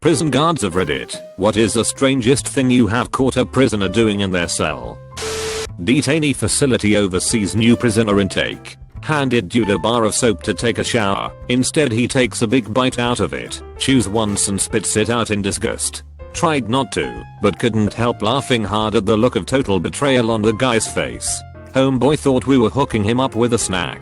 Prison guards of Reddit, what is the strangest thing you have caught a prisoner doing in their cell? Detainee facility oversees new prisoner intake. Handed dude a bar of soap to take a shower. Instead he takes a big bite out of it, chews once and spits it out in disgust. Tried not to, but couldn't help laughing hard at the look of total betrayal on the guy's face. Homeboy thought we were hooking him up with a snack.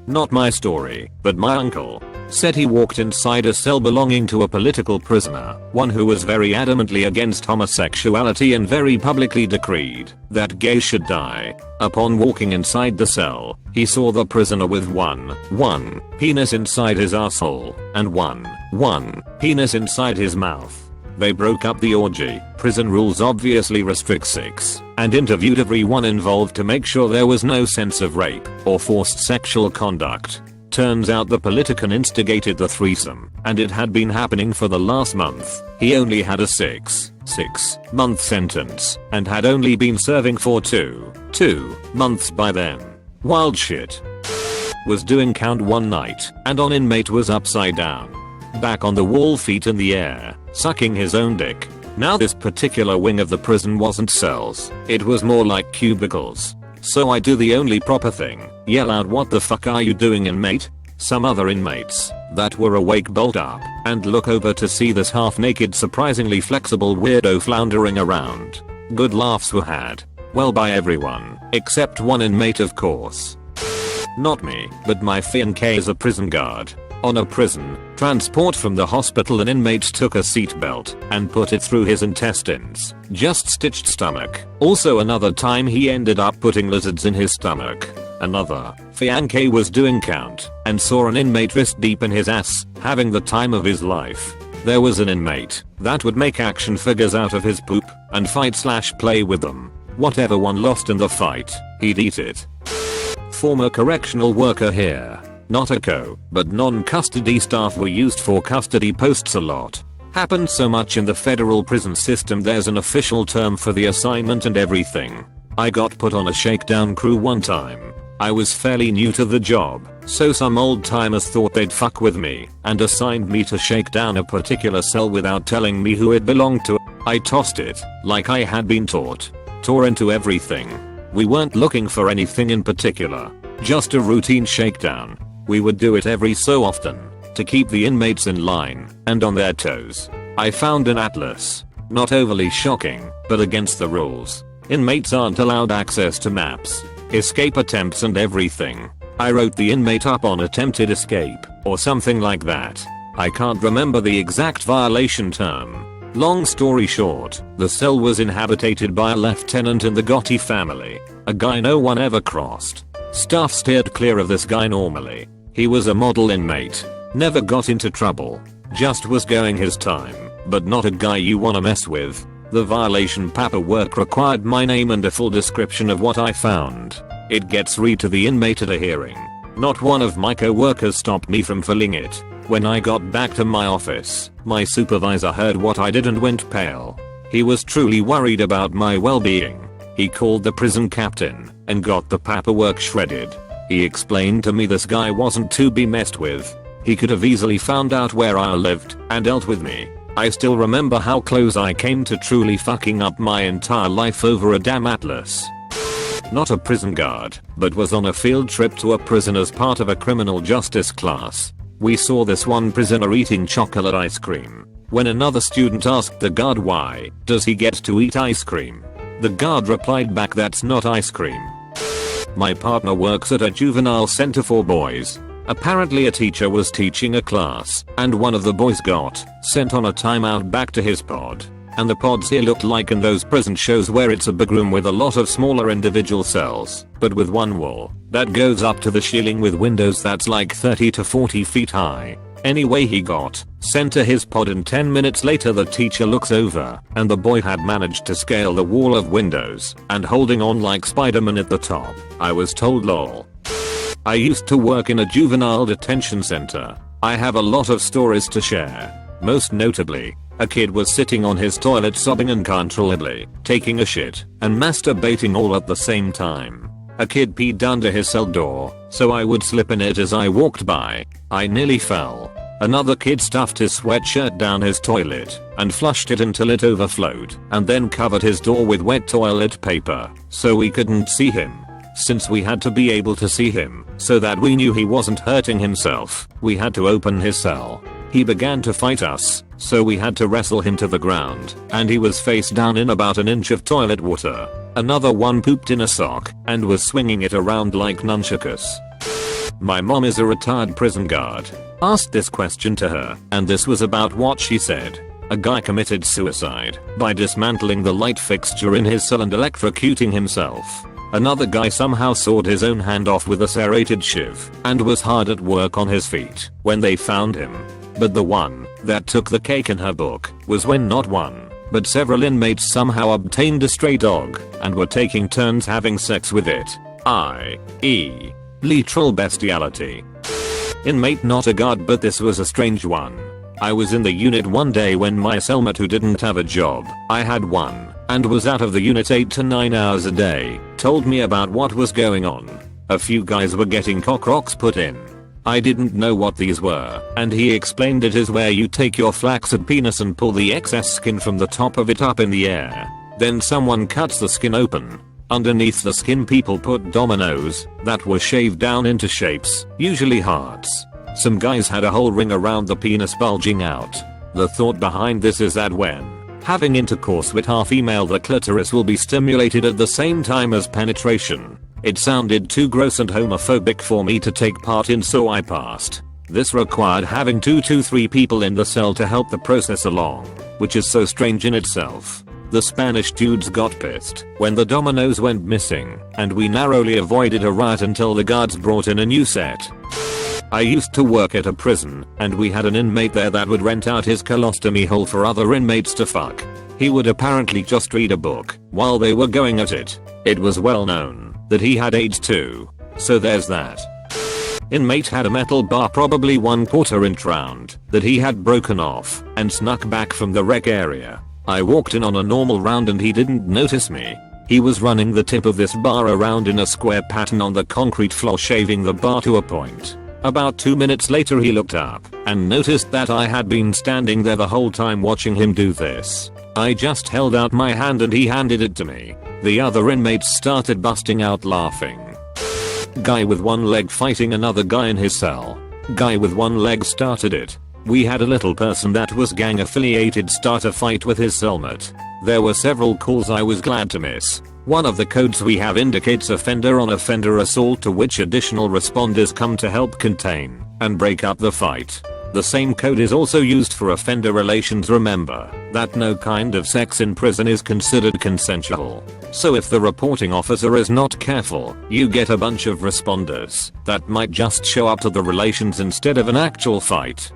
Not my story, but my uncle said he walked inside a cell belonging to a political prisoner, one who was very adamantly against homosexuality and very publicly decreed that gays should die. Upon walking inside the cell, he saw the prisoner with one penis inside his asshole and one penis inside his mouth. They broke up the orgy. Prison rules obviously restrict sex, and interviewed everyone involved to make sure there was no sense of rape or forced sexual conduct. Turns out the politician instigated the threesome, and it had been happening for the last month. He only had a 6-month sentence, and had only been serving for 2 months by then. Wild shit. Was doing count one night, and on inmate was upside down. Back on the wall, feet in the air, sucking his own dick. Now this particular wing of the prison wasn't cells, it was more like cubicles. So I do the only proper thing, yell out, "What the fuck are you doing, inmate?" Some other inmates that were awake bolt up and look over to see this half-naked, surprisingly flexible weirdo floundering around. Good laughs were had. Well, by everyone, except one inmate of course. Not me, but my fiancé is a prison guard. On a prison transport from the hospital, an inmate took a seatbelt and put it through his intestines. Just stitched stomach. Also another time he ended up putting lizards in his stomach. Another fiancé was doing count and saw an inmate wrist deep in his ass, having the time of his life. There was an inmate that would make action figures out of his poop and fight/play with them. Whatever one lost in the fight, he'd eat it. Former correctional worker here. Not a co, but non-custody staff were used for custody posts a lot. Happened so much in the federal prison system, there's an official term for the assignment and everything. I got put on a shakedown crew one time. I was fairly new to the job, so some old timers thought they'd fuck with me and assigned me to shake down a particular cell without telling me who it belonged to. I tossed it like I had been taught. Tore into everything. We weren't looking for anything in particular, just a routine shakedown. We would do it every so often to keep the inmates in line and on their toes. I found an atlas. Not overly shocking, but against the rules. Inmates aren't allowed access to maps, escape attempts and everything. I wrote the inmate up on attempted escape or something like that. I can't remember the exact violation term. Long story short, the cell was inhabited by a lieutenant in the Gotti family, a guy no one ever crossed. Staff steered clear of this guy normally. He was a model inmate. Never got into trouble. Just was going his time, but not a guy you wanna mess with. The violation paperwork required my name and a full description of what I found. It gets read to the inmate at a hearing. Not one of my co-workers stopped me from filling it. When I got back to my office, my supervisor heard what I did and went pale. He was truly worried about my well-being. He called the prison captain and got the paperwork shredded. He explained to me this guy wasn't to be messed with. He could have easily found out where I lived and dealt with me. I still remember how close I came to truly fucking up my entire life over a damn atlas. Not a prison guard, but was on a field trip to a prison as part of a criminal justice class. We saw this one prisoner eating chocolate ice cream. When another student asked the guard why does he get to eat ice cream, the guard replied back, "That's not ice cream." My partner works at a juvenile center for boys. Apparently a teacher was teaching a class, and one of the boys got sent on a timeout back to his pod. And the pods here looked like in those prison shows where it's a big room with a lot of smaller individual cells, but with one wall that goes up to the ceiling with windows that's like 30 to 40 feet high. Anyway, he got sent to his pod, and 10 minutes later the teacher looks over and the boy had managed to scale the wall of windows and holding on like Spider-Man at the top. I was told lol. I used to work in a juvenile detention center. I have a lot of stories to share. Most notably, a kid was sitting on his toilet sobbing uncontrollably, taking a shit and masturbating all at the same time. A kid peed under his cell door, so I would slip in it as I walked by. I nearly fell. Another kid stuffed his sweatshirt down his toilet and flushed it until it overflowed and then covered his door with wet toilet paper so we couldn't see him. Since we had to be able to see him so that we knew he wasn't hurting himself, we had to open his cell. He began to fight us, so we had to wrestle him to the ground, and he was face down in about an inch of toilet water. Another one pooped in a sock and was swinging it around like nunchakus. My mom is a retired prison guard. Asked this question to her, and this was about what she said. A guy committed suicide by dismantling the light fixture in his cell and electrocuting himself. Another guy somehow sawed his own hand off with a serrated shiv and was hard at work on his feet when they found him. But the one that took the cake in her book was when not one, but several inmates somehow obtained a stray dog and were taking turns having sex with it. i.e. literal bestiality. Inmate not a guard, but this was a strange one. I was in the unit one day when my cellmate, who didn't have a job, I had one, and was out of the unit 8 to 9 hours a day, told me about what was going on. A few guys were getting cock rocks put in. I didn't know what these were, and he explained it is where you take your flaccid penis and pull the excess skin from the top of it up in the air. Then someone cuts the skin open. Underneath the skin people put dominoes that were shaved down into shapes, usually hearts. Some guys had a whole ring around the penis bulging out. The thought behind this is that when having intercourse with our female, the clitoris will be stimulated at the same time as penetration. It sounded too gross and homophobic for me to take part in, so I passed. This required having 2 to 3 people in the cell to help the process along, which is so strange in itself. The Spanish dudes got pissed when the dominoes went missing, and we narrowly avoided a riot until the guards brought in a new set. I used to work at a prison, and we had an inmate there that would rent out his colostomy hole for other inmates to fuck. He would apparently just read a book while they were going at it. It was well known that he had AIDS too, so there's that. Inmate had a metal bar probably 1/4 inch round that he had broken off and snuck back from the rec area. I walked in on a normal round and he didn't notice me. He was running the tip of this bar around in a square pattern on the concrete floor, shaving the bar to a point. About 2 minutes later he looked up and noticed that I had been standing there the whole time watching him do this. I just held out my hand and he handed it to me. The other inmates started busting out laughing. Guy with one leg fighting another guy in his cell. Guy with one leg started it. We had a little person that was gang affiliated start a fight with his cellmate. There were several calls I was glad to miss. One of the codes we have indicates offender on offender assault, to which additional responders come to help contain and break up the fight. The same code is also used for offender relations. Remember that no kind of sex in prison is considered consensual. So if the reporting officer is not careful, you get a bunch of responders that might just show up to the relations instead of an actual fight.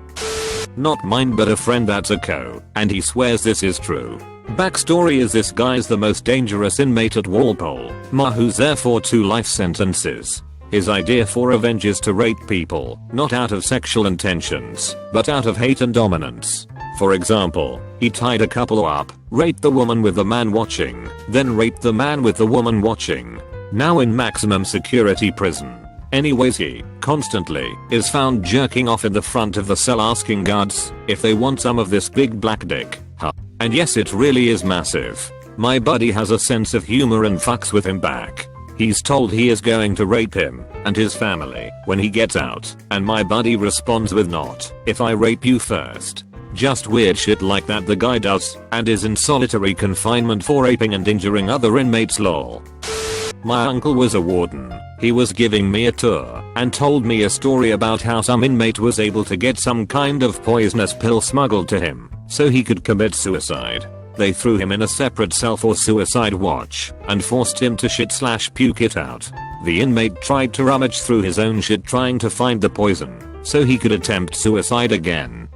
Not mine, but a friend that's a co, and he swears this is true. Backstory is this guy's the most dangerous inmate at Walpole, who's there for 2 life sentences. His idea for revenge is to rape people, not out of sexual intentions, but out of hate and dominance. For example, he tied a couple up, raped the woman with the man watching, then raped the man with the woman watching. Now in maximum security prison. Anyways, he constantly is found jerking off in the front of the cell, asking guards if they want some of this big black dick. Huh. And yes, it really is massive. My buddy has a sense of humor and fucks with him back. He's told he is going to rape him and his family when he gets out, and my buddy responds with, "Not if I rape you first." Just weird shit like that the guy does, and is in solitary confinement for raping and injuring other inmates. Lol. My uncle was a warden. He was giving me a tour and told me a story about how some inmate was able to get some kind of poisonous pill smuggled to him so he could commit suicide. They threw him in a separate cell for suicide watch and forced him to shit/puke it out. The inmate tried to rummage through his own shit trying to find the poison so he could attempt suicide again.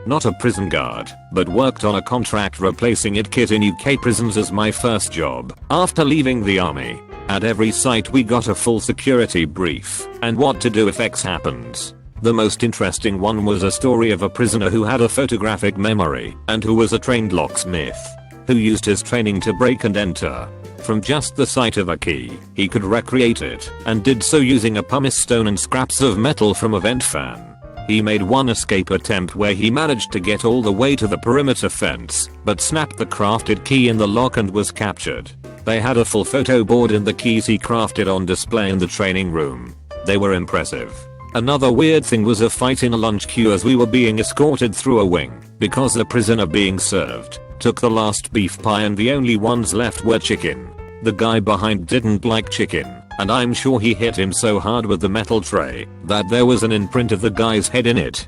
Not a prison guard, but worked on a contract replacing it kit in UK prisons as my first job after leaving the army. At every site we got a full security brief and what to do if X happens. The most interesting one was a story of a prisoner who had a photographic memory and who was a trained locksmith who used his training to break and enter. From just the sight of a key, he could recreate it and did so using a pumice stone and scraps of metal from a vent fan. He made one escape attempt where he managed to get all the way to the perimeter fence, but snapped the crafted key in the lock and was captured. They had a full photo board and the keys he crafted on display in the training room. They were impressive. Another weird thing was a fight in a lunch queue as we were being escorted through a wing, because the prisoner being served took the last beef pie and the only ones left were chicken. The guy behind didn't like chicken, and I'm sure he hit him so hard with the metal tray that there was an imprint of the guy's head in it.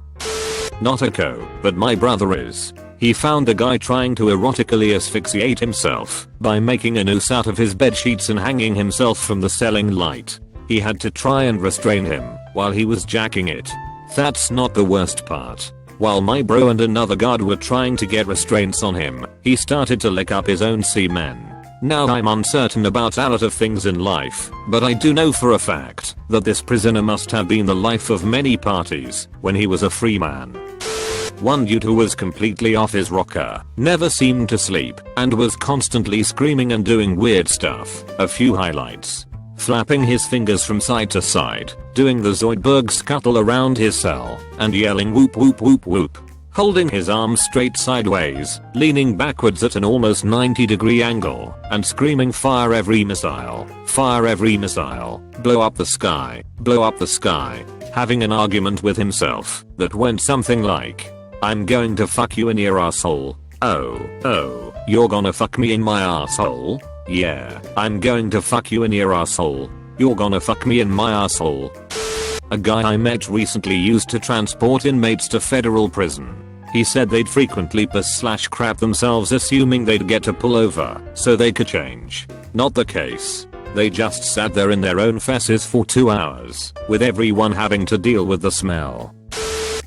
Not a co, but my brother is. He found a guy trying to erotically asphyxiate himself by making a noose out of his bed sheets and hanging himself from the ceiling light. He had to try and restrain him while he was jacking it. That's not the worst part. While my bro and another guard were trying to get restraints on him, he started to lick up his own semen. Now I'm uncertain about a lot of things in life, but I do know for a fact that this prisoner must have been the life of many parties when he was a free man. One dude who was completely off his rocker, never seemed to sleep, and was constantly screaming and doing weird stuff. A few highlights. Flapping his fingers from side to side, doing the Zoidberg scuttle around his cell, and yelling whoop whoop whoop whoop. Holding his arms straight sideways, leaning backwards at an almost 90-degree angle, and screaming fire every missile, blow up the sky, blow up the sky. Having an argument with himself that went something like, I'm going to fuck you in your asshole. Oh, you're gonna fuck me in my asshole? Yeah, I'm going to fuck you in your asshole. You're gonna fuck me in my asshole. A guy I met recently used to transport inmates to federal prison. He said they'd frequently piss/crap themselves assuming they'd get a pullover so they could change. Not the case. They just sat there in their own fesses for 2 hours, with everyone having to deal with the smell.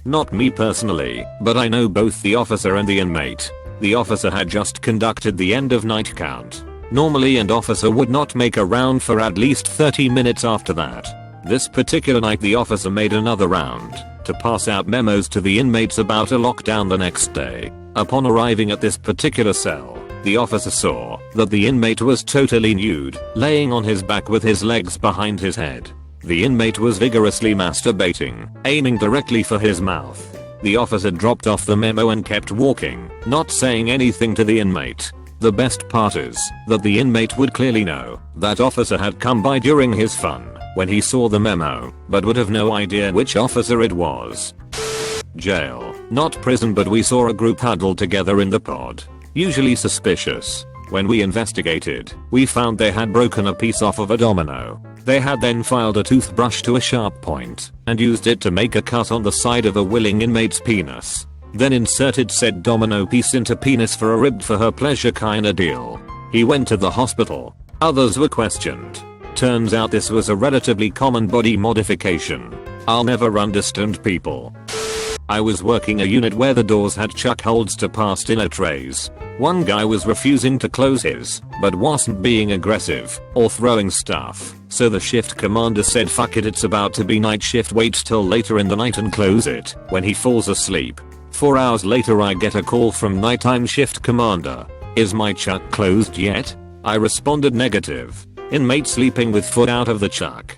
Not me personally, but I know both the officer and the inmate. The officer had just conducted the end of night count. Normally an officer would not make a round for at least 30 minutes after that. This particular night the officer made another round to pass out memos to the inmates about a lockdown the next day. Upon arriving at this particular cell, the officer saw that the inmate was totally nude, laying on his back with his legs behind his head. The inmate was vigorously masturbating, aiming directly for his mouth. The officer dropped off the memo and kept walking, not saying anything to the inmate. The best part is that the inmate would clearly know that officer had come by during his fun when he saw the memo, but would have no idea which officer it was. Jail, not prison, but we saw a group huddled together in the pod. Usually suspicious. When we investigated, we found they had broken a piece off of a domino. They had then filed a toothbrush to a sharp point and used it to make a cut on the side of a willing inmate's penis. Then inserted said domino piece into penis for a ribbed for her pleasure kinda deal. He went to the hospital. Others were questioned. Turns out this was a relatively common body modification. I'll never understand people. I was working a unit where the doors had chuck holds to pass dinner trays. One guy was refusing to close his, but wasn't being aggressive or throwing stuff. So the shift commander said fuck it, it's about to be night shift, wait till later in the night and close it when he falls asleep. 4 hours later I get a call from nighttime shift commander. Is my chuck closed yet? I responded negative. Inmate sleeping with foot out of the chuck.